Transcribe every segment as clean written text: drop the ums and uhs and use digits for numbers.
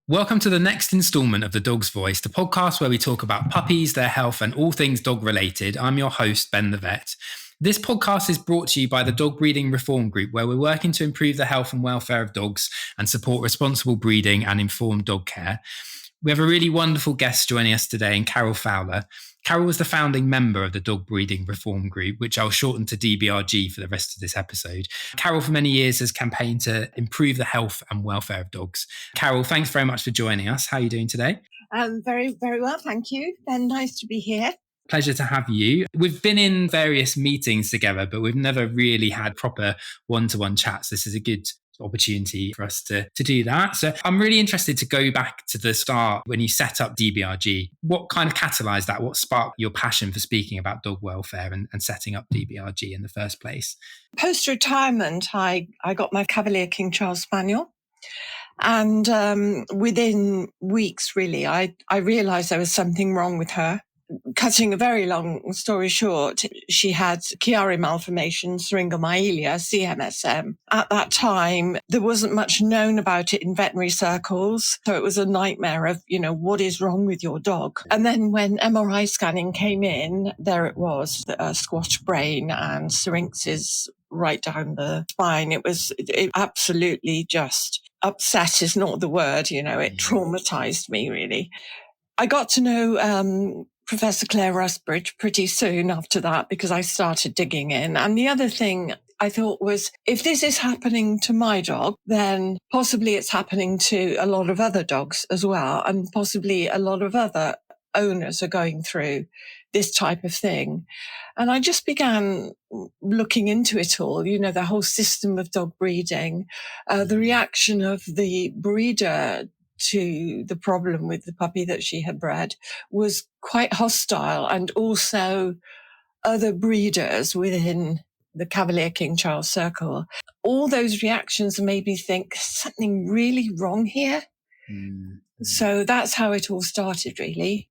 Welcome to the next instalment of The Dog's Voice, the podcast where we talk about puppies, their health, and all things dog related. I'm your host, Ben the Vet. This podcast is brought to you by the Dog Breeding Reform Group, where we're working to improve the health and welfare of dogs and support responsible breeding and informed dog care. We have a really wonderful guest joining us today in Carol Fowler. Carol was the founding member of the Dog Breeding Reform Group, which I'll shorten to DBRG for the rest of this episode. Carol, for many years, has campaigned to improve the health and welfare of dogs. Carol, thanks very much for joining us. How are you doing today? Very, very well, thank you. Ben, nice to be here. Pleasure to have you. We've been in various meetings together, but we've never really had proper one-to-one chats. This is a good opportunity for us to do that. So I'm really interested to go back to the start when you set up DBRG. What kind of catalysed that? What sparked your passion for speaking about dog welfare and setting up DBRG in the first place? Post-retirement, I got my Cavalier King Charles Spaniel. And within weeks, really, I realised there was something wrong with her. Cutting a very long story short, she had Chiari malformation, syringomyelia, CMSM. At that time, there wasn't much known about it in veterinary circles. So it was a nightmare of, what is wrong with your dog? And then when MRI scanning came in, there it was, a squashed brain and syrinxes right down the spine. It absolutely just upset is not the word, it traumatized me really. I got to know Professor Claire Rusbridge pretty soon after that because I started digging in. And the other thing I thought was, if this is happening to my dog, then possibly it's happening to a lot of other dogs as well. And possibly a lot of other owners are going through this type of thing. And I just began looking into it all, the whole system of dog breeding, the reaction of the breeder to the problem with the puppy that she had bred was quite hostile, and also other breeders within the Cavalier King Charles circle. All those reactions made me think something really wrong here. So that's how it all started, really.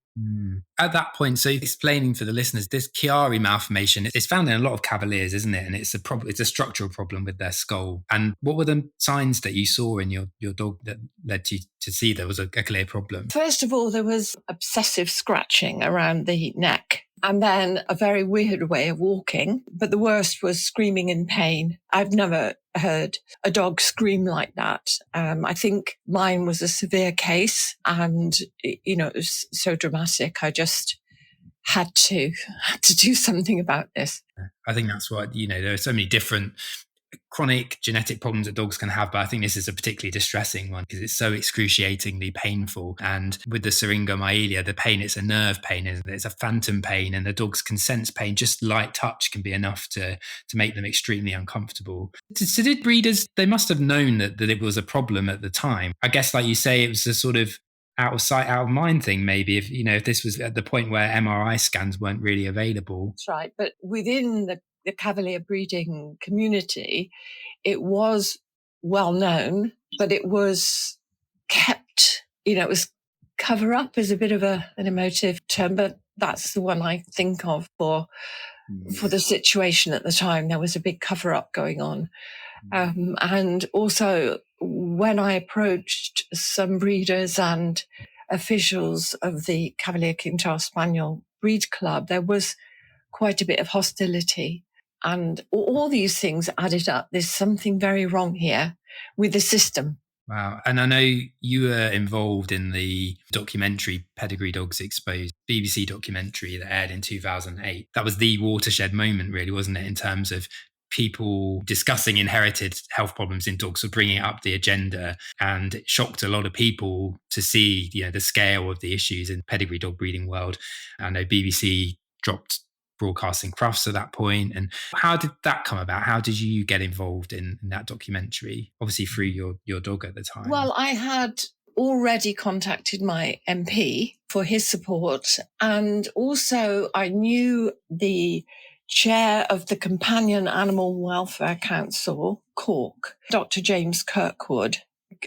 At that point, so explaining for the listeners, this Chiari malformation is found in a lot of Cavaliers, isn't it? And it's a structural problem with their skull. And what were the signs that you saw in your dog that led you to see there was a clear problem? First of all, there was obsessive scratching around the neck, and then a very weird way of walking. But the worst was screaming in pain. I've never heard a dog scream like that. I think mine was a severe case, and it was so dramatic. I just had to do something about this. I think that's what, there are so many different chronic genetic problems that dogs can have, but I think this is a particularly distressing one because it's so excruciatingly painful. And with the syringomyelia, the pain, it's a nerve pain, isn't it? It's a phantom pain, and the dogs can sense pain. Just light touch can be enough to make them extremely uncomfortable. So did breeders, they must have known that it was a problem at the time. I guess, like you say, it was a sort of out of sight, out of mind thing, maybe, if this was at the point where MRI scans weren't really available. That's right. But within the Cavalier breeding community, it was well known, but it was kept, it was cover up is a bit of an emotive term, but that's the one I think of for the situation at the time. There was a big cover up going on. And also when I approached some breeders and officials of the Cavalier King Charles Spaniel Breed Club, there was quite a bit of hostility. And all these things added up. There's something very wrong here with the system. Wow. And I know you were involved in the documentary Pedigree Dogs Exposed, BBC documentary that aired in 2008. That was the watershed moment, really, wasn't it, in terms of people discussing inherited health problems in dogs, or bringing it up the agenda. And it shocked a lot of people to see, the scale of the issues in the pedigree dog breeding world. I know BBC dropped broadcasting Crufts at that point. And how did that come about? How did you get involved in that documentary? Obviously through your dog at the time. Well, I had already contacted my MP for his support. And also I knew the chair of the Companion Animal Welfare Council, Cork, Dr. James Kirkwood.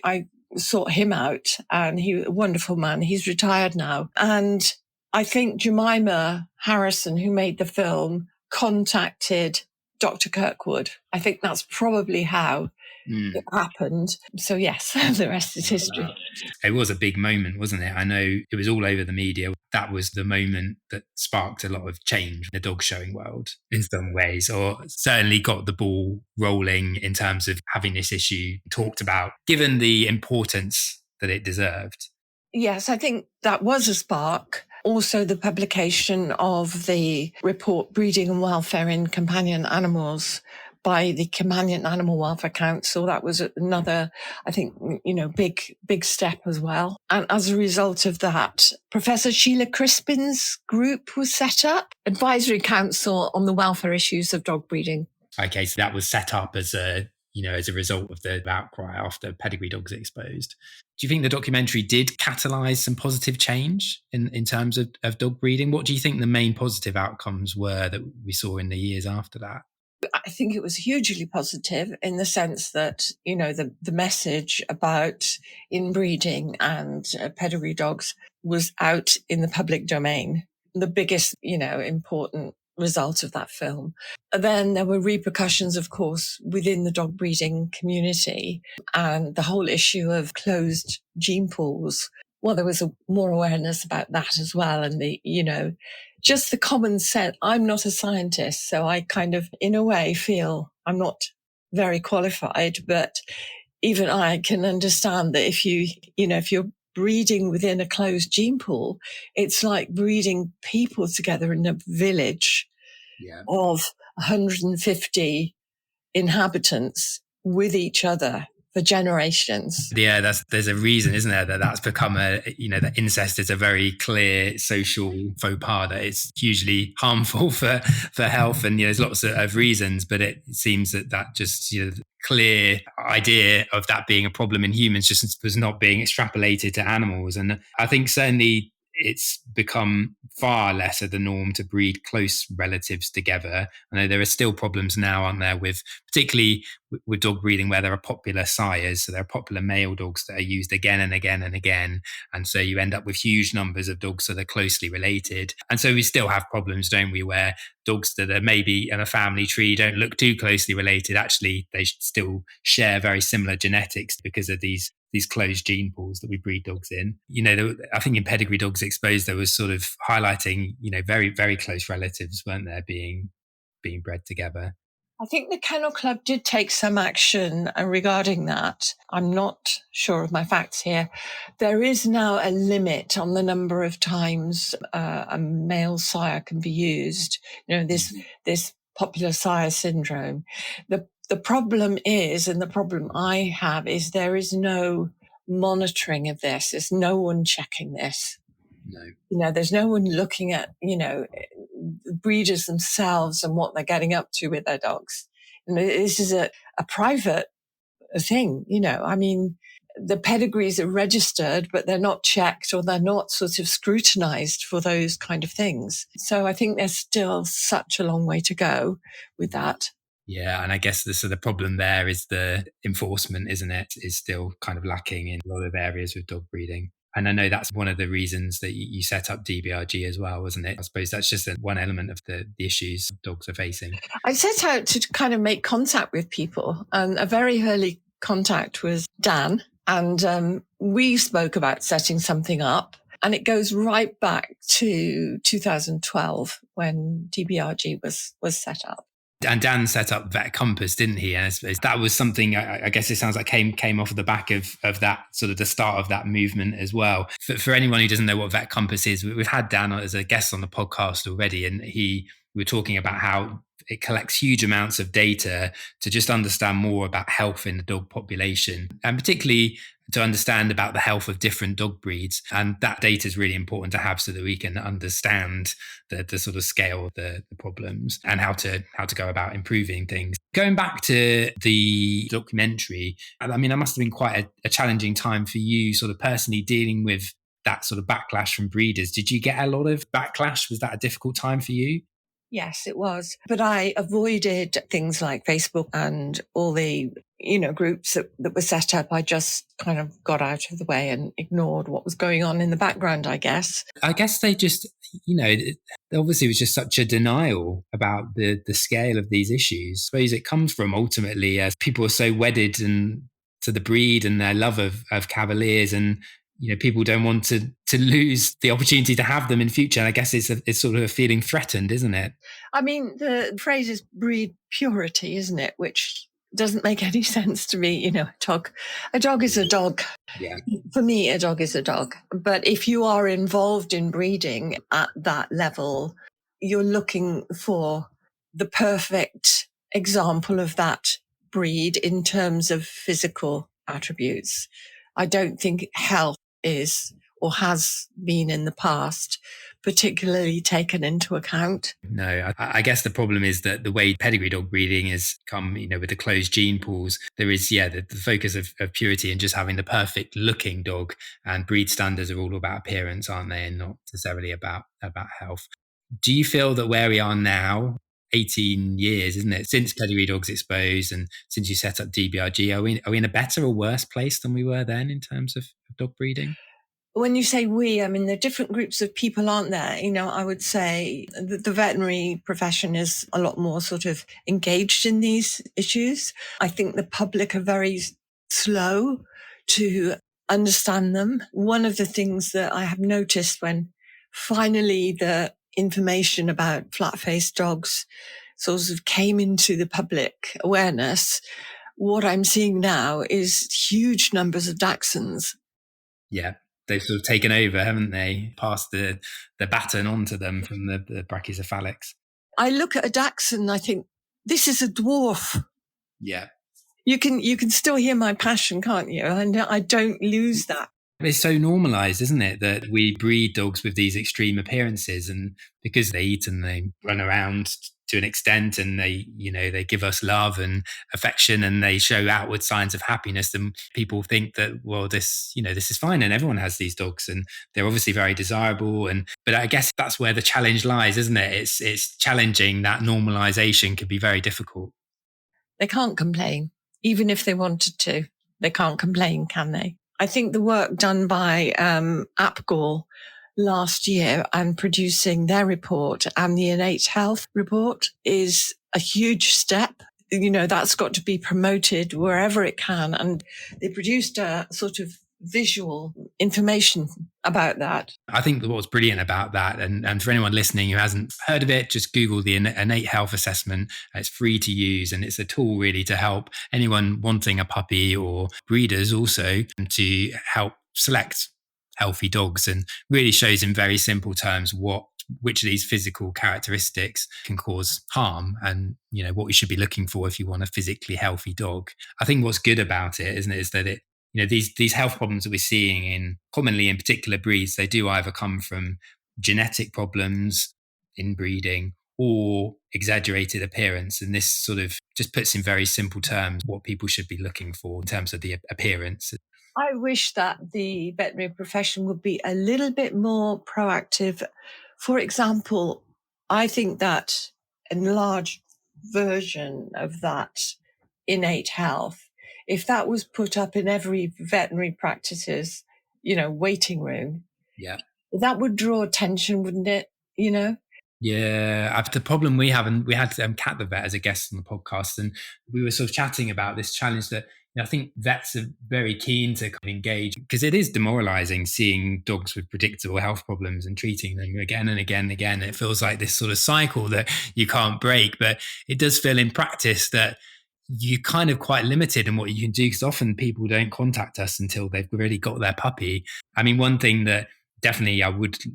I sought him out, and he's a wonderful man. He's retired now. And I think Jemima Harrison, who made the film, contacted Dr. Kirkwood. I think that's probably how it happened. So yes, the rest is history. It was a big moment, wasn't it? I know it was all over the media. That was the moment that sparked a lot of change in the dog showing world in some ways, or certainly got the ball rolling in terms of having this issue talked about, given the importance that it deserved. Yes, I think that was a spark. Also, the publication of the report Breeding and Welfare in Companion Animals by the Companion Animal Welfare Council. That was another, I think, big step as well. And as a result of that, Professor Sheila Crispin's group was set up, Advisory Council on the Welfare Issues of Dog Breeding. Okay, so that was set up as a result of the outcry after Pedigree Dogs Exposed. Do you think the documentary did catalyse some positive change in terms of dog breeding? What do you think the main positive outcomes were that we saw in the years after that? I think it was hugely positive in the sense that, the message about inbreeding and pedigree dogs was out in the public domain. The biggest, important result of that film. Then there were repercussions, of course, within the dog breeding community and the whole issue of closed gene pools. Well, there was more awareness about that as well. And just the common sense. I'm not a scientist, so I kind of, in a way, feel I'm not very qualified, but even I can understand that if you're breeding within a closed gene pool, it's like breeding people together in a village of 150 inhabitants with each other for generations. Yeah, there's a reason, isn't there, that's become that incest is a very clear social faux pas, that it's hugely harmful for health, and there's lots of reasons, but it seems that just clear idea of that being a problem in humans just was not being extrapolated to animals. And I think certainly it's become far less of the norm to breed close relatives together. I know there are still problems now, aren't there, particularly with dog breeding where there are popular sires. So there are popular male dogs that are used again and again and again. And so you end up with huge numbers of dogs that are closely related. And so we still have problems, don't we, where dogs that are maybe in a family tree don't look too closely related. Actually, they still share very similar genetics because of these closed gene pools that we breed dogs in. I think in Pedigree Dogs Exposed, there was sort of highlighting, very, very close relatives, weren't there, being bred together. I think the Kennel Club did take some action regarding that. I'm not sure of my facts here. There is now a limit on the number of times a male sire can be used. This popular sire syndrome. The problem is, and the problem I have, is there is no monitoring of this. There's no one checking this. No. There's no one looking at, breeders themselves and what they're getting up to with their dogs. This is a private thing, I mean, the pedigrees are registered, but they're not checked or they're not sort of scrutinized for those kind of things. So I think there's still such a long way to go with that. Yeah, and I guess the problem there is the enforcement, isn't it? Is still kind of lacking in a lot of areas with dog breeding. And I know that's one of the reasons that you set up DBRG as well, wasn't it? I suppose that's just one element of the issues dogs are facing. I set out to kind of make contact with people, and a very early contact was Dan, and we spoke about setting something up. And it goes right back to 2012 when DBRG was set up. And Dan set up Vet Compass, didn't he? And I suppose that was something, I guess it sounds like came off of the back of that sort of the start of that movement as well. For anyone who doesn't know what Vet Compass is, we've had Dan as a guest on the podcast already, and we were talking about how it collects huge amounts of data to just understand more about health in the dog population, and particularly to understand about the health of different dog breeds. And that data is really important to have so that we can understand the sort of scale of the problems and how to go about improving things. Going back to the documentary, I mean, it must have been quite a challenging time for you sort of personally dealing with that sort of backlash from breeders. Did you get a lot of backlash? Was that a difficult time for you? Yes, it was. But I avoided things like Facebook and all the, groups that were set up. I just kind of got out of the way and ignored what was going on in the background, I guess. I guess they just, obviously it was just such a denial about the scale of these issues. I suppose it comes from ultimately as people are so wedded to the breed and their love of Cavaliers, and people don't want to lose the opportunity to have them in future. And I guess it's sort of a feeling threatened, isn't it? I mean, the phrase is breed purity, isn't it? Which doesn't make any sense to me. A dog is a dog. Yeah. For me, a dog is a dog. But if you are involved in breeding at that level, you're looking for the perfect example of that breed in terms of physical attributes. I don't think health is or has been in the past particularly taken into account. No, I guess the problem is that the way pedigree dog breeding has come, with the closed gene pools, there is, the focus of purity and just having the perfect looking dog, and breed standards are all about appearance, aren't they? And not necessarily about health. Do you feel that where we are now, 18 years, isn't it, since Pedigree Dogs Exposed and since you set up DBRG, are we in a better or worse place than we were then in terms of dog breeding? When you say we, I mean, there are different groups of people, aren't there? I would say the veterinary profession is a lot more sort of engaged in these issues. I think the public are very slow to understand them. One of the things that I have noticed when finally the information about flat-faced dogs sort of came into the public awareness, what I'm seeing now is huge numbers of Dachshunds. Yeah. They've sort of taken over, haven't they? Passed the baton on to them from the brachycephalics. I look at a Dachshund and I think, this is a dwarf. Yeah. You can still hear my passion, can't you? And I don't lose that. It's so normalized, isn't it, that we breed dogs with these extreme appearances, and because they eat and they run around to an extent, and they give us love and affection, and they show outward signs of happiness, and people think that, well, this is fine, and everyone has these dogs and they're obviously very desirable. But I guess that's where the challenge lies, isn't it? It's challenging that normalization can be very difficult. They can't complain, even if they wanted to. They can't complain, can they? I think the work done by APGAL last year and producing their report and the innate health report is a huge step. That's got to be promoted wherever it can. And they produced a sort of visual information about that. I think what's brilliant about that, and for anyone listening who hasn't heard of it, just Google the innate health assessment. It's free to use, and it's a tool really to help anyone wanting a puppy, or breeders also, to help select healthy dogs, and really shows in very simple terms which of these physical characteristics can cause harm, and what we should be looking for if you want a physically healthy dog. I think what's good about it, isn't it, is that it these health problems that we're seeing commonly in particular breeds, they do either come from genetic problems in breeding or exaggerated appearance. And this sort of just puts in very simple terms what people should be looking for in terms of the appearance. I wish that the veterinary profession would be a little bit more proactive. For example, I think that enlarged version of that innate health, if that was put up in every veterinary practice's, waiting room, that would draw attention, wouldn't it? Yeah, the problem we have, and we had Kat the vet as a guest on the podcast, and we were sort of chatting about this challenge that I think vets are very keen to kind of engage, because it is demoralizing seeing dogs with predictable health problems and treating them again and again and again. It feels like this sort of cycle that you can't break, but it does feel in practice that you're kind of quite limited in what you can do, because often people don't contact us until they've really got their puppy. I mean, one thing that definitely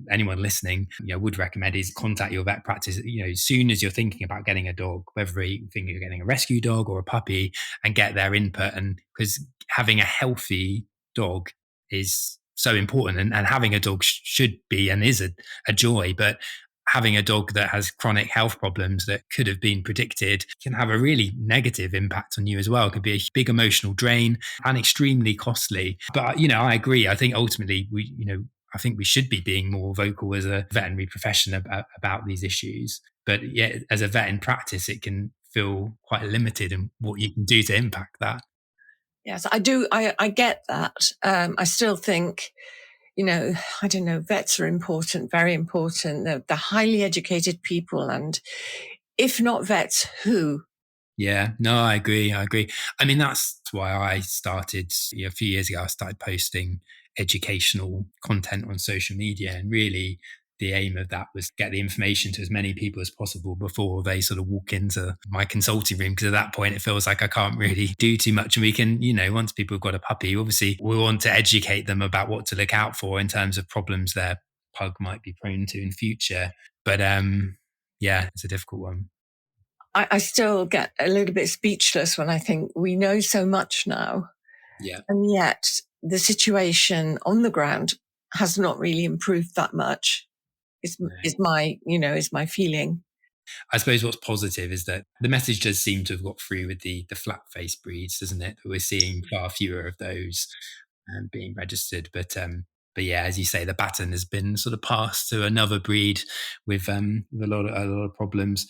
anyone listening, would recommend is contact your vet practice, as soon as you're thinking about getting a dog, whether you think you're getting a rescue dog or a puppy, and get their input. And because having a healthy dog is so important, and having a dog should be and is a joy, but having a dog that has chronic health problems that could have been predicted can have a really negative impact on you as well. It could be a big emotional drain and extremely costly. But, I agree. I think ultimately I think we should be being more vocal as a veterinary profession about these issues. But yeah, as a vet in practice, it can feel quite limited in what you can do to impact that. Yes, I do. I get that. I still think, I don't know, vets are important, very important. They're highly educated people. And if not vets, who? Yeah, no, I agree. I mean, that's why I started a few years ago. I started posting educational content on social media, and really the aim of that was get the information to as many people as possible before they sort of walk into my consulting room, because at that point it feels like I can't really do too much. And we can, once people have got a puppy, obviously we want to educate them about what to look out for in terms of problems their pug might be prone to in future. But yeah, it's a difficult one. I still get a little bit speechless when I think we know so much now. Yeah. And yet the situation on the ground has not really improved that much. Is my feeling. I suppose what's positive is that the message does seem to have got through with the flat face breeds, doesn't it? We're seeing far fewer of those being registered. But yeah, as you say, the baton has been sort of passed to another breed with a lot of problems.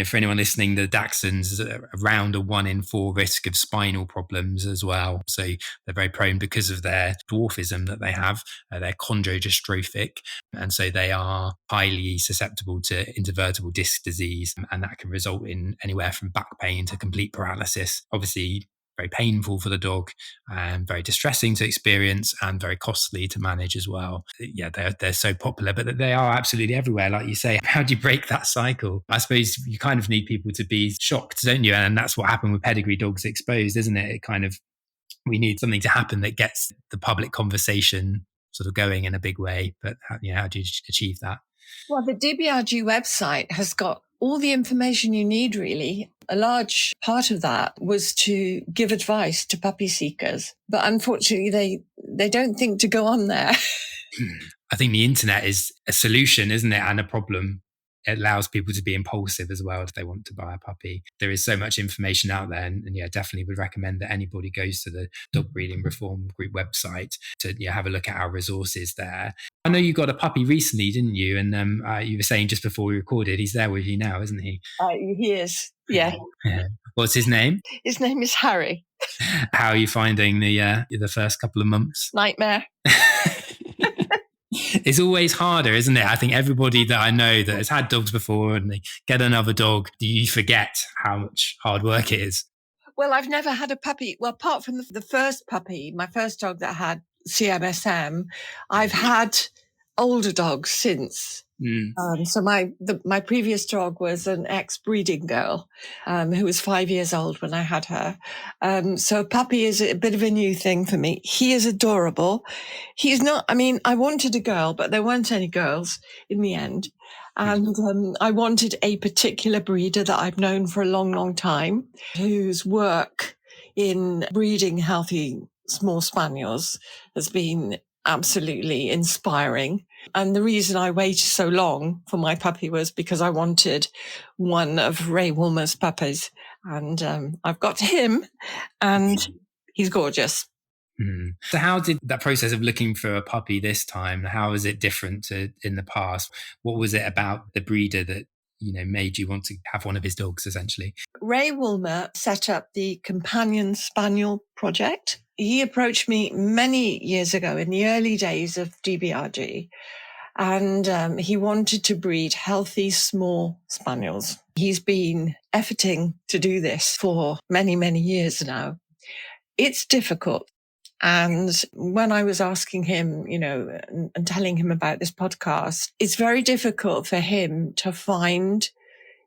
For anyone listening, the Dachshunds are around a 1 in 4 risk of spinal problems as well. So they're very prone, because of their dwarfism that they have. They're chondrodystrophic, and so they are highly susceptible to intervertebral disc disease, and that can result in anywhere from back pain to complete paralysis. Obviously, very painful for the dog, and very distressing to experience, and very costly to manage as well. Yeah, they're so popular, but they are absolutely everywhere, like you say. How do you break that cycle? I suppose you kind of need people to be shocked, don't you? And that's what happened with Pedigree Dogs Exposed, isn't it? We need something to happen that gets the public conversation sort of going in a big way. But how do you achieve that? Well, the DBRG website has got all the information you need, really. A large part of that was to give advice to puppy seekers. But unfortunately, they don't think to go on there. I think the internet is a solution, isn't it? And a problem. It allows people to be impulsive as well if they want to buy a puppy. There is so much information out there, and yeah, definitely would recommend that anybody goes to the Dog Breeding Reform Group website to have a look at our resources there. I know you got a puppy recently, didn't you? And you were saying just before we recorded, he's there with you now, isn't he? He is, yeah. What's his name? His name is Harry. How are you finding the first couple of months? Nightmare. It's always harder, isn't it? I think everybody that I know that has had dogs before and they get another dog, you forget how much hard work it is. Well, I've never had a puppy. Well, apart from the first puppy, my first dog that had CMSM, I've had older dogs since. So my previous dog was an ex-breeding girl who was 5 years old when I had her. So a puppy is a bit of a new thing for me. He is adorable. He's not, I wanted a girl, but there weren't any girls in the end. And I wanted a particular breeder that I've known for a long, long time, whose work in breeding healthy small spaniels has been absolutely inspiring. And the reason I waited so long for my puppy was because I wanted one of Ray Woolmer's puppies. And I've got him, and he's gorgeous. So how did that process of looking for a puppy this time, how is it different to in the past? What was it about the breeder that made you want to have one of his dogs, essentially? Ray Woolmer set up the Companion Spaniel project. He approached me many years ago in the early days of DBRG, and he wanted to breed healthy small spaniels. He's been efforting to do this for many, many years now. It's difficult. And when I was asking him, and telling him about this podcast, it's very difficult for him to find,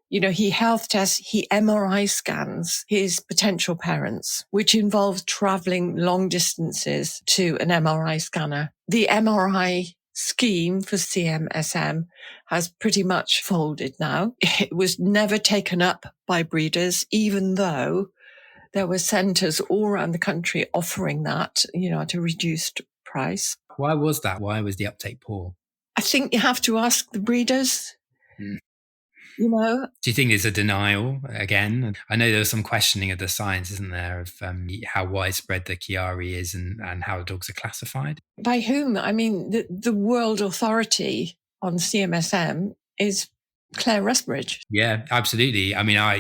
he health tests, he MRI scans his potential parents, which involves traveling long distances to an MRI scanner. The MRI scheme for CMSM has pretty much folded now. It was never taken up by breeders, even though there were centres all around the country offering that, at a reduced price. Why was that? Why was the uptake poor? I think you have to ask the breeders. you know. Do you think there's a denial again? I know there's some questioning of the science, isn't there, of how widespread the Chiari is and how dogs are classified? By whom? I mean, the world authority on CMSM is Claire Rusbridge. Yeah, absolutely. I mean, I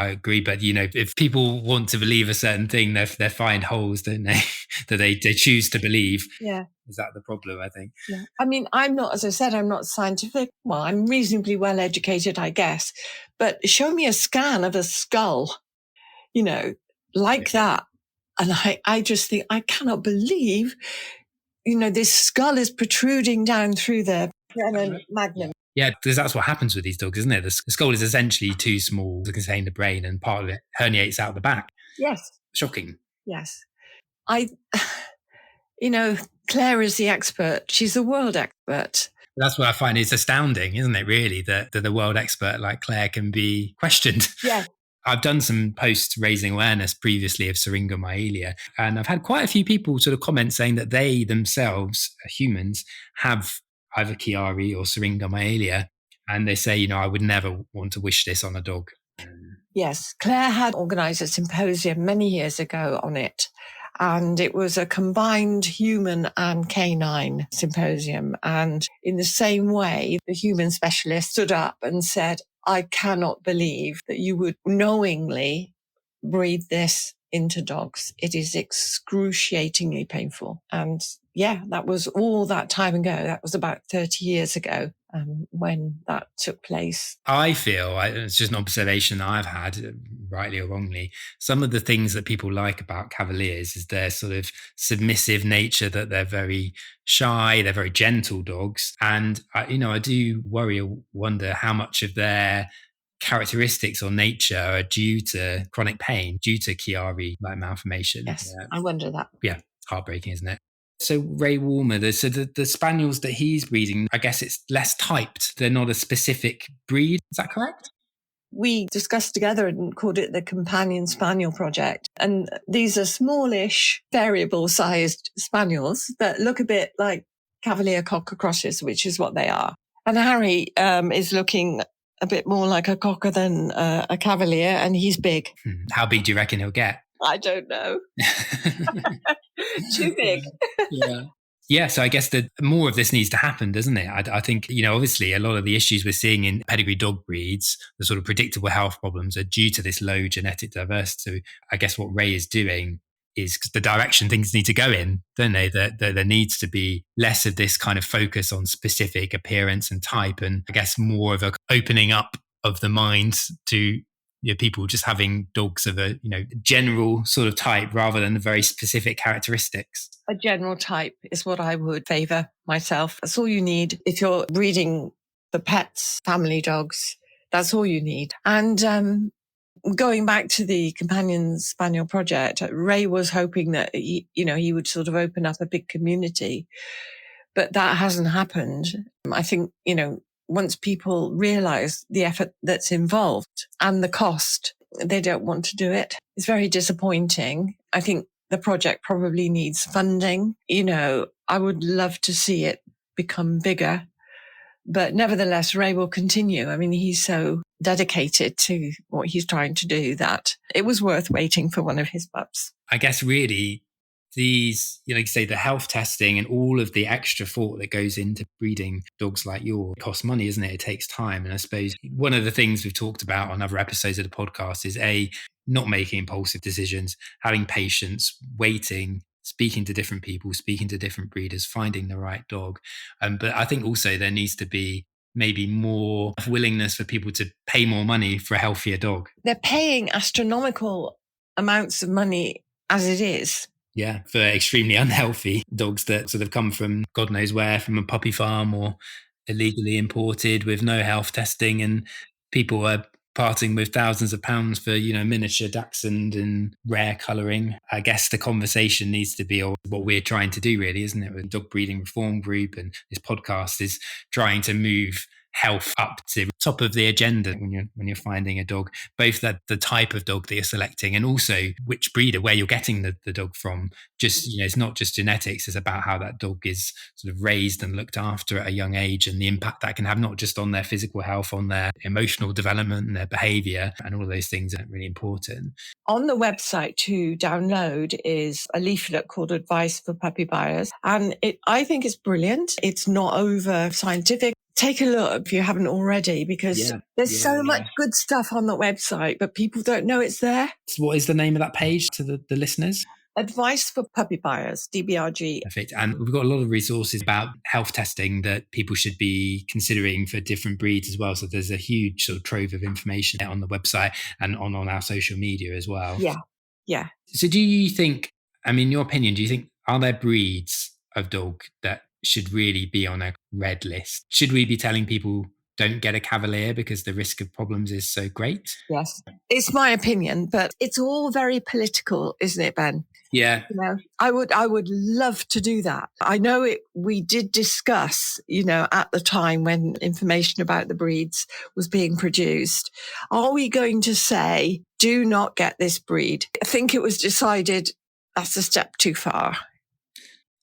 agree. But, if people want to believe a certain thing, they find holes, don't they, that they choose to believe. Yeah. Is that the problem, I think? Yeah. I mean, as I said, I'm not scientific. Well, I'm reasonably well educated, I guess. But show me a scan of a skull, like that. And I just think, I cannot believe, this skull is protruding down through the magnum. Yeah, because that's what happens with these dogs, isn't it? The skull is essentially too small to contain the brain, and part of it herniates out the back. Yes. Shocking. Yes. Claire is the expert. She's the world expert. That's what I find is astounding, isn't it, really, that the world expert like Claire can be questioned. Yeah. I've done some posts raising awareness previously of syringomyelia, and I've had quite a few people sort of comment saying that they themselves, humans, have either Chiari or syringomyelia, and they say, I would never want to wish this on a dog. Yes, Claire had organised a symposium many years ago on it, and it was a combined human and canine symposium. And in the same way, the human specialist stood up and said, I cannot believe that you would knowingly breed this into dogs. It is excruciatingly painful. And yeah, that was all that time ago. That was about 30 years ago when that took place. I feel, it's just an observation that I've had, rightly or wrongly, some of the things that people like about Cavaliers is their sort of submissive nature, that they're very shy, they're very gentle dogs. And, I do worry or wonder how much of their characteristics or nature are due to chronic pain, due to Chiari malformation. Yes, I wonder that. Yeah, heartbreaking, isn't it? So Ray Warmer, the spaniels that he's breeding, I guess it's less typed. They're not a specific breed. Is that correct? We discussed together and called it the Companion Spaniel Project. And these are smallish, variable-sized spaniels that look a bit like Cavalier Cocker Crosses, which is what they are. And Harry is looking a bit more like a Cocker than a Cavalier, and he's big. How big do you reckon he'll get? I don't know. Too big. Yeah, so I guess that more of this needs to happen, doesn't it? I think, obviously a lot of the issues we're seeing in pedigree dog breeds, the sort of predictable health problems, are due to this low genetic diversity. So I guess what Ray is doing is the direction things need to go in, don't they? That there needs to be less of this kind of focus on specific appearance and type, and I guess more of a opening up of the mind to people just having dogs of a general sort of type rather than the very specific characteristics. A general type is what I would favour myself. That's all you need if you're breeding the pets, family dogs. That's all you need. And going back to the Companion Spaniel Project, Ray was hoping that he would sort of open up a big community, but that hasn't happened. I think once people realise the effort that's involved and the cost, they don't want to do it. It's very disappointing. I think the project probably needs funding. I would love to see it become bigger, but nevertheless, Ray will continue. I mean, he's so dedicated to what he's trying to do that it was worth waiting for one of his pups. I guess really these, like you say, the health testing and all of the extra thought that goes into breeding dogs like yours costs money, isn't it? It takes time. And I suppose one of the things we've talked about on other episodes of the podcast is not making impulsive decisions, having patience, waiting, speaking to different people, speaking to different breeders, finding the right dog. But I think also there needs to be maybe more willingness for people to pay more money for a healthier dog. They're paying astronomical amounts of money as it is. Yeah, for extremely unhealthy dogs that sort of come from God knows where, from a puppy farm or illegally imported with no health testing, and people are parting with thousands of pounds for, miniature dachshund and rare colouring. I guess the conversation needs to be what we're trying to do, really, isn't it? With Dog Breeding Reform Group, and this podcast is trying to move health up to top of the agenda when you're finding a dog, both the type of dog that you're selecting and also which breeder, where you're getting the dog from. Just, it's not just genetics, it's about how that dog is sort of raised and looked after at a young age, and the impact that can have not just on their physical health, on their emotional development and their behavior, and all of those things are really important. On the website to download is a leaflet called Advice for Puppy Buyers. And I think it's brilliant. It's not over scientific. Take a look if you haven't already, because there's so much good stuff on the website, but people don't know it's there. So what is the name of that page to the listeners? Advice for Puppy Buyers, DBRG. Perfect. And we've got a lot of resources about health testing that people should be considering for different breeds as well. So there's a huge sort of trove of information on the website and on our social media as well. Yeah. So do you think, in your opinion, do you think, are there breeds of dog that should really be on a red list? Should we be telling people don't get a Cavalier because the risk of problems is so great? Yes. It's my opinion, but it's all very political, isn't it, Ben? Yeah. I would love to do that. I know we did discuss, at the time when information about the breeds was being produced, are we going to say, do not get this breed? I think it was decided that's a step too far.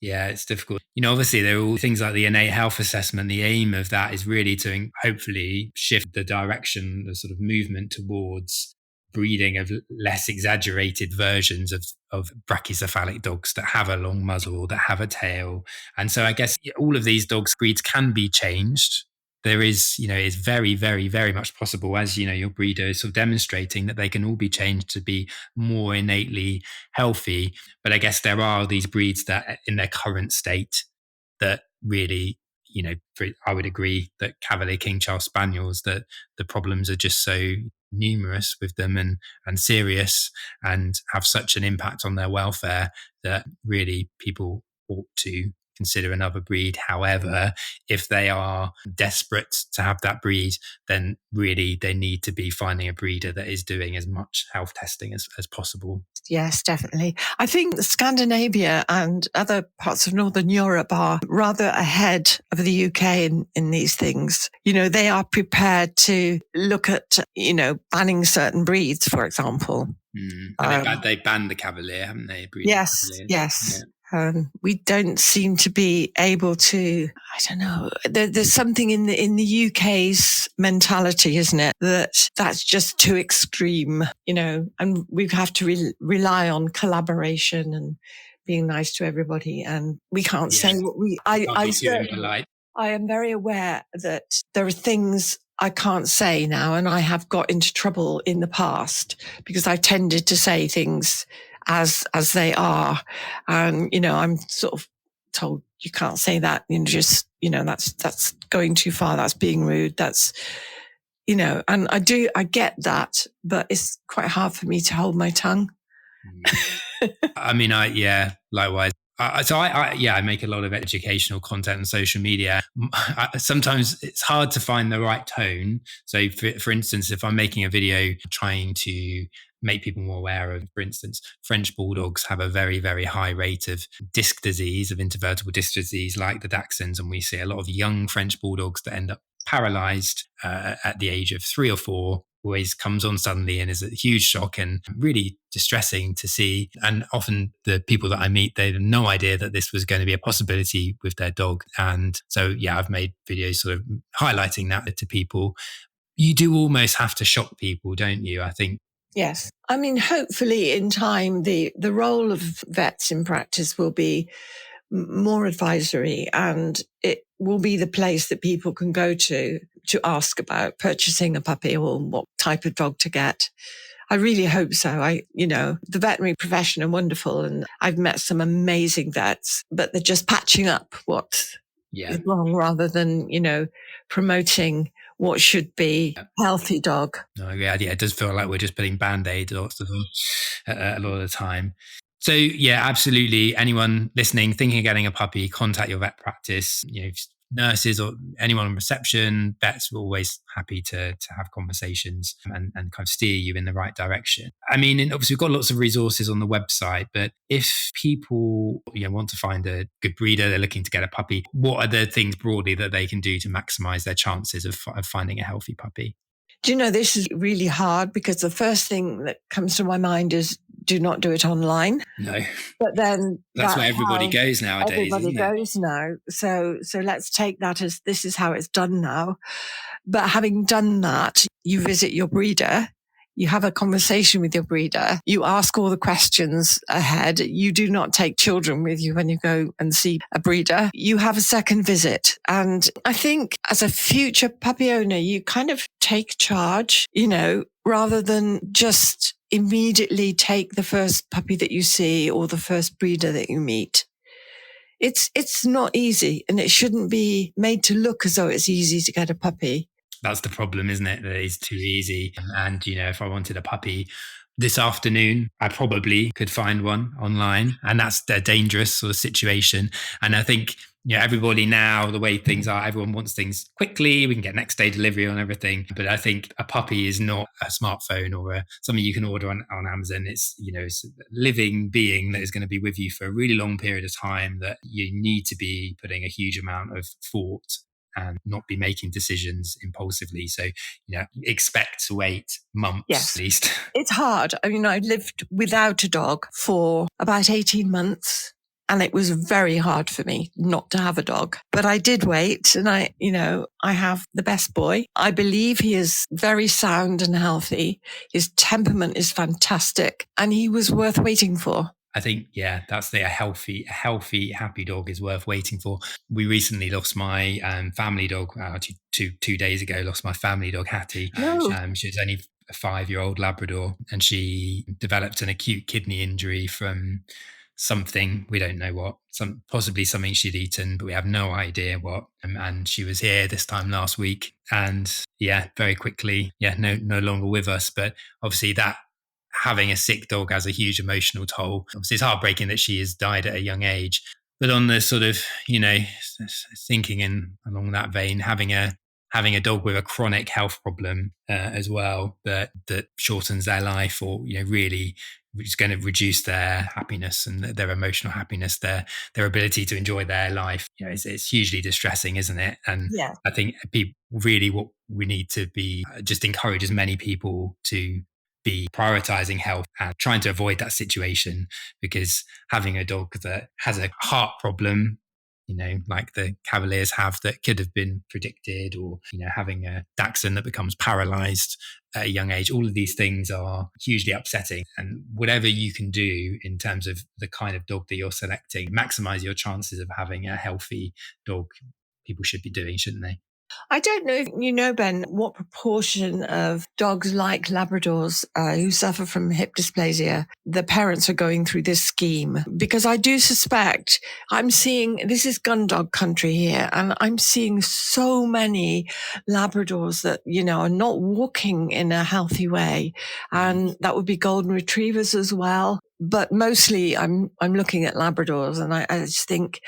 Yeah, it's difficult. Obviously, there are all things like the innate health assessment. The aim of that is really to hopefully shift the direction, the sort of movement towards breeding of less exaggerated versions of brachycephalic dogs that have a long muzzle, that have a tail. And so I guess all of these dogs' breeds can be changed. There is, it's very, very, very much possible, as your breeder is sort of demonstrating, that they can all be changed to be more innately healthy. But I guess there are these breeds that in their current state that really, I would agree that Cavalier King Charles Spaniels, that the problems are just so numerous with them and serious and have such an impact on their welfare that really people ought to consider another breed. However, if they are desperate to have that breed, then really they need to be finding a breeder that is doing as much health testing as possible. Yes, definitely. I think Scandinavia and other parts of Northern Europe are rather ahead of the UK in these things. They are prepared to look at, banning certain breeds, for example. They banned the Cavalier, haven't they? Yes. Yeah. We don't seem to be able to, I don't know, there's something in the UK's mentality, isn't it? That's just too extreme, and we have to rely on collaboration and being nice to everybody. And we can't say what I am very aware that there are things I can't say now, and I have got into trouble in the past because I tended to say things as they are. And, I'm sort of told you can't say that. That's going too far. That's being rude. That's, and I get that, but it's quite hard for me to hold my tongue. Likewise. I make a lot of educational content on social media. Sometimes it's hard to find the right tone. So for instance, if I'm making a video trying to make people more aware of, for instance, French bulldogs have a very, very high rate of disc disease, of intervertebral disc disease, like the Dachshunds. And we see a lot of young French bulldogs that end up paralyzed at the age of 3 or 4. Always comes on suddenly and is a huge shock and really distressing to see. And often the people that I meet, they have no idea that this was going to be a possibility with their dog. And so, I've made videos sort of highlighting that to people. You do almost have to shock people, don't you? I think. Yes. Hopefully in time, the role of vets in practice will be more advisory, and it will be the place that people can go to ask about purchasing a puppy or what type of dog to get. I really hope so. The veterinary profession are wonderful, and I've met some amazing vets, but they're just patching up what is wrong rather than, promoting what should be a healthy dog. No, it does feel like we're just putting Band-Aids a lot of the time. So absolutely. Anyone listening, thinking of getting a puppy, contact your vet practice. nurses or anyone on reception, vets were always happy to have conversations and kind of steer you in the right direction. I mean, and obviously we've got lots of resources on the website, but if people want to find a good breeder, they're looking to get a puppy, what are the things broadly that they can do to maximize their chances of finding a healthy puppy? Do you know, this is really hard because the first thing that comes to my mind is do not do it online. No. But then that's where everybody goes nowadays. Everybody goes now. So let's take that as this is how it's done now. But having done that, you visit your breeder. You have a conversation with your breeder. You ask all the questions ahead. You do not take children with you when you go and see a breeder. You have a second visit. And I think as a future puppy owner, you kind of take charge, rather than just immediately take the first puppy that you see or the first breeder that you meet. It's not easy, and it shouldn't be made to look as though it's easy to get a puppy. That's the problem, isn't it? That it's too easy. And, if I wanted a puppy this afternoon, I probably could find one online. And that's a dangerous sort of situation. And I think, everybody now, the way things are, everyone wants things quickly. We can get next day delivery on everything. But I think a puppy is not a smartphone or something you can order on Amazon. It's, it's a living being that is going to be with you for a really long period of time, that you need to be putting a huge amount of thought and not be making decisions impulsively. So, expect to wait months at least. It's hard. I mean, I lived without a dog for about 18 months. And it was very hard for me not to have a dog. But I did wait, and I have the best boy. I believe he is very sound and healthy. His temperament is fantastic, and he was worth waiting for. I think, that's a healthy, happy dog is worth waiting for. We recently lost my family dog, two days ago, lost my family dog, Hattie. She was only a 5-year-old Labrador, and she developed an acute kidney injury from something, we don't know what, possibly something she'd eaten, but we have no idea what. And she was here this time last week, and very quickly, no longer with us. But obviously that having a sick dog has a huge emotional toll. Obviously it's heartbreaking that she has died at a young age, but on the sort of, thinking in along that vein, having a dog with a chronic health problem as well that shortens their life, or really is going to reduce their happiness and their emotional happiness, their ability to enjoy their life. It's hugely distressing, isn't it? And I think people really, what we need to be just encourage as many people to be prioritizing health and trying to avoid that situation, because having a dog that has a heart problem, like the Cavaliers have, that could have been predicted, or, having a Dachshund that becomes paralyzed at a young age. All of these things are hugely upsetting. And whatever you can do in terms of the kind of dog that you're selecting, maximize your chances of having a healthy dog, people should be doing, shouldn't they? I don't know if you know, Ben, what proportion of dogs like Labradors who suffer from hip dysplasia, the parents are going through this scheme. Because I do suspect, I'm seeing, this is gun dog country here, and I'm seeing so many Labradors that, are not walking in a healthy way. And that would be golden retrievers as well. But mostly I'm looking at Labradors, and I just think,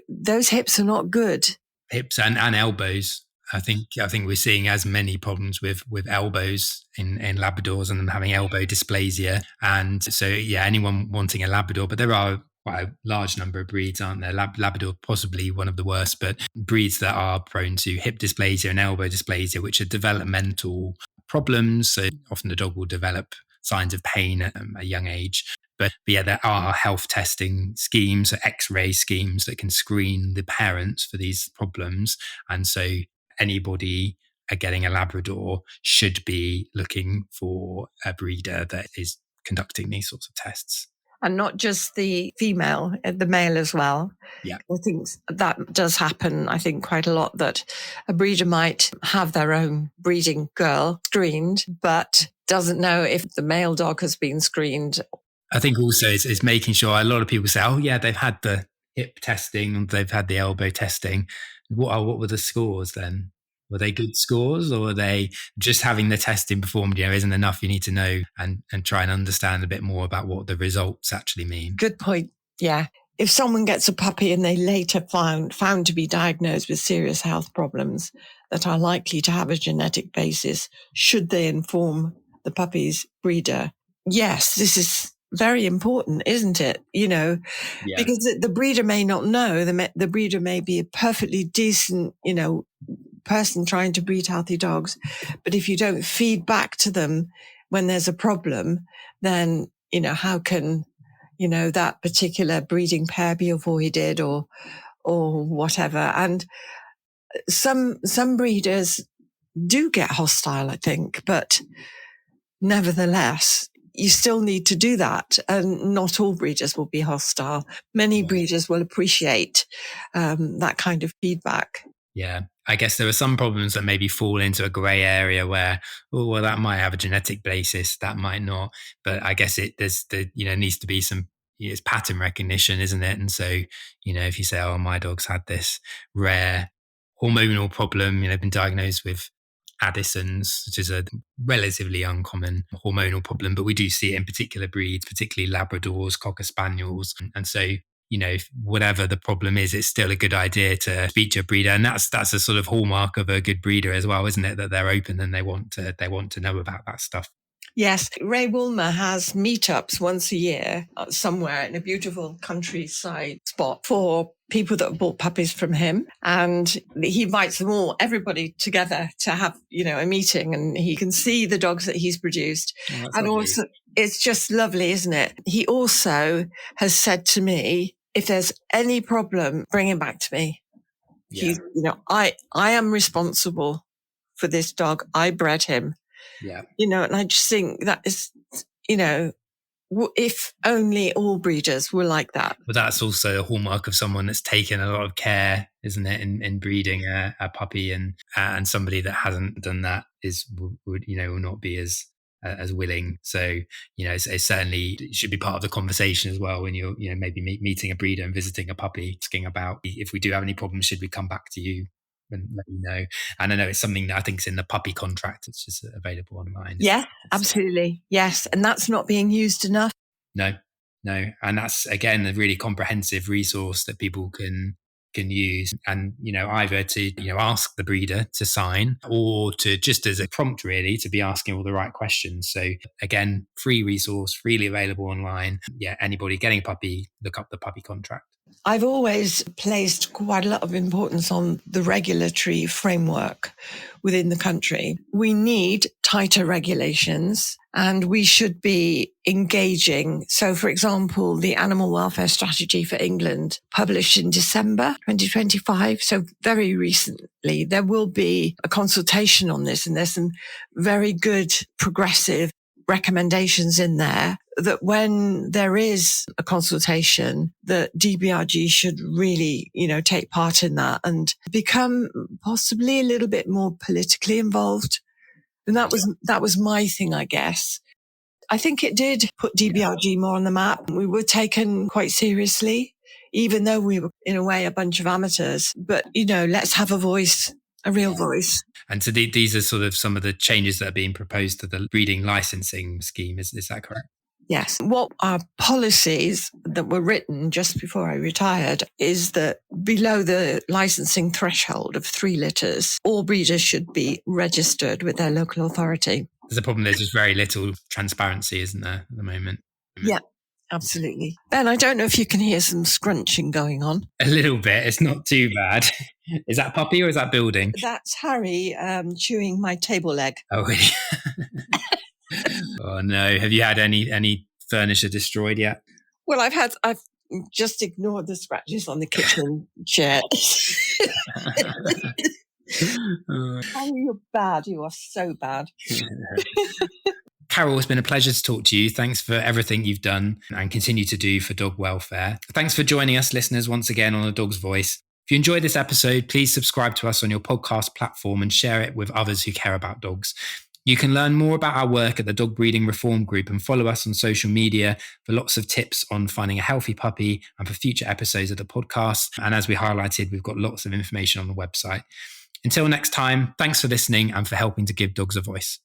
those hips are not good. Hips and elbows. I think we're seeing as many problems with elbows in Labradors, and them having elbow dysplasia. And so, anyone wanting a Labrador, but there are quite a large number of breeds, aren't there? Labrador possibly one of the worst, but breeds that are prone to hip dysplasia and elbow dysplasia, which are developmental problems. So often the dog will develop signs of pain at a young age. But there are health testing schemes, X-ray schemes that can screen the parents for these problems. And so anybody getting a Labrador should be looking for a breeder that is conducting these sorts of tests. And not just the female, the male as well. Yeah. I think that does happen, I think, quite a lot, that a breeder might have their own breeding girl screened, but doesn't know if the male dog has been screened. I think also it's making sure, a lot of people say, they've had the hip testing and they've had the elbow testing. What were the scores then? Were they good scores, or are they just having the testing performed, isn't enough? You need to know and try and understand a bit more about what the results actually mean. Good point. Yeah. if someone gets a puppy and they later found to be diagnosed with serious health problems that are likely to have a genetic basis, should they inform the puppy's breeder? Yes, this is very important, isn't it? Because the breeder may not know. The breeder may be a perfectly decent, person trying to breed healthy dogs. But if you don't feed back to them when there's a problem, then, how can that particular breeding pair be avoided or whatever. And some breeders do get hostile, I think, but nevertheless, you still need to do that. And not all breeders will be hostile. Many breeders will appreciate that kind of feedback. Yeah. I guess there are some problems that maybe fall into a grey area where, that might have a genetic basis, that might not. But I guess needs to be some, it's pattern recognition, isn't it? And so, if you say, oh, my dog's had this rare hormonal problem, been diagnosed with Addison's, which is a relatively uncommon hormonal problem, but we do see it in particular breeds, particularly Labradors, Cocker Spaniels. And so, whatever the problem is, it's still a good idea to speak to a breeder. And that's a sort of hallmark of a good breeder as well, isn't it? That they're open and they want to know about that stuff. Yes, Ray Woolmer has meetups once a year somewhere in a beautiful countryside spot for people that have bought puppies from him. And he invites everybody together to have, a meeting, and he can see the dogs that he's produced. Oh, and lovely. Also, it's just lovely, isn't it? He also has said to me, if there's any problem, bring him back to me. Yeah. I am responsible for this dog. I bred him. Yeah. And I just think that is, if only all breeders were like that. But that's also a hallmark of someone that's taken a lot of care, isn't it, in breeding a puppy, and somebody that hasn't done that will not be as willing. So, it certainly should be part of the conversation as well when you're, maybe meeting a breeder and visiting a puppy, asking about if we do have any problems, should we come back to you and let you know. And I know it's something that I think is in the puppy contract. It's just available online. Yeah, absolutely. Yes. And that's not being used enough. No. And that's, again, a really comprehensive resource that people can use, and either to ask the breeder to sign, or to just as a prompt really to be asking all the right questions. So again, free resource, freely available online. Anybody getting a puppy, look up the puppy contract. I've always placed quite a lot of importance on the regulatory framework within the country. We need tighter regulations, and we should be engaging. So, for example, the Animal Welfare Strategy for England, published in December 2025, so very recently, there will be a consultation on this, and there's some very good progressive recommendations in there that when there is a consultation, that DBRG should really, take part in that and become possibly a little bit more politically involved. And that was my thing, I guess. I think it did put DBRG more on the map. We were taken quite seriously, even though we were in a way a bunch of amateurs. But, let's have a voice. A real voice. And so these are sort of some of the changes that are being proposed to the breeding licensing scheme. Is that correct? Yes. What our policies that were written just before I retired is that below the licensing threshold of 3 litters, all breeders should be registered with their local authority. There's a problem. There's just very little transparency, isn't there, at the moment? Yeah. Absolutely. Ben, I don't know if you can hear some scrunching going on. A little bit. It's not too bad. Is that puppy or is that building? That's Harry chewing my table leg. Oh, really? Oh, no. Have you had any furniture destroyed yet? Well, I've just ignored the scratches on the kitchen chair. Oh, you're bad. You are so bad. Carol, it's been a pleasure to talk to you. Thanks for everything you've done and continue to do for dog welfare. Thanks for joining us, listeners, once again on A Dog's Voice. If you enjoyed this episode, please subscribe to us on your podcast platform and share it with others who care about dogs. You can learn more about our work at the Dog Breeding Reform Group and follow us on social media for lots of tips on finding a healthy puppy and for future episodes of the podcast. And as we highlighted, we've got lots of information on the website. Until next time, thanks for listening and for helping to give dogs a voice.